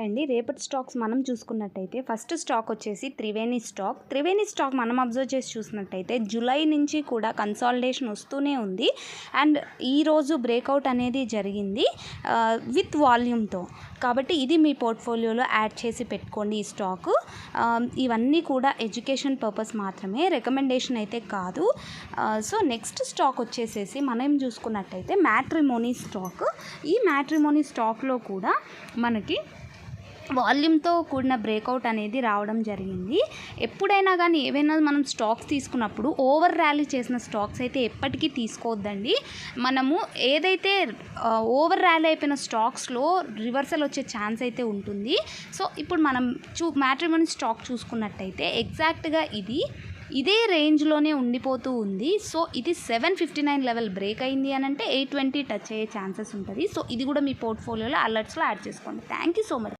అండి రేపటి స్టాక్స్ మనం చూసుకున్నట్టయితే ఫస్ట్ స్టాక్ వచ్చేసి త్రివేణి స్టాక్ మనం అబ్జర్వ్ చేసి చూసినట్టయితే జూలై నుంచి కూడా కన్సాలిడేషన్ వస్తూనే ఉంది అండ్ ఈరోజు బ్రేక్అవుట్ అనేది జరిగింది విత్ వాల్యూమ్తో. కాబట్టి ఇది మీ పోర్ట్ఫోలియోలో యాడ్ చేసి పెట్టుకోండి. ఈ స్టాకు ఇవన్నీ కూడా ఎడ్యుకేషన్ పర్పస్ మాత్రమే, రికమెండేషన్ అయితే కాదు. సో నెక్స్ట్ స్టాక్ వచ్చేసేసి మనం చూసుకున్నట్టయితే మ్యాట్రిమోనీ స్టాక్. ఈ మ్యాట్రిమోనీ స్టాక్లో కూడా మనకి వాల్యూమ్తో కూడిన బ్రేక్అవుట్ అనేది రావడం జరిగింది. ఎప్పుడైనా కానీ ఏవైనా మనం స్టాక్స్ తీసుకున్నప్పుడు ఓవర్ ర్యాలీ చేసిన స్టాక్స్ అయితే ఎప్పటికీ తీసుకోవద్దండి. మనము ఏదైతే ఓవర్ ర్యాలీ అయిపోయిన స్టాక్స్లో రివర్సల్ వచ్చే ఛాన్స్ అయితే ఉంటుంది. సో ఇప్పుడు మనం మ్యాట్రిమోనీ స్టాక్ చూసుకున్నట్టయితే ఎగ్జాక్ట్గా ఇదే రేంజ్లోనే ఉండిపోతూ ఉంది. సో ఇది 759 లెవెల్ బ్రేక్ అయింది అని అంటే 820 టచ్ అయ్యే ఛాన్సెస్ ఉంటుంది. సో ఇది కూడా మీ పోర్ట్ఫోలియోలో అలర్ట్స్లో యాడ్ చేసుకోండి. Thank you so much.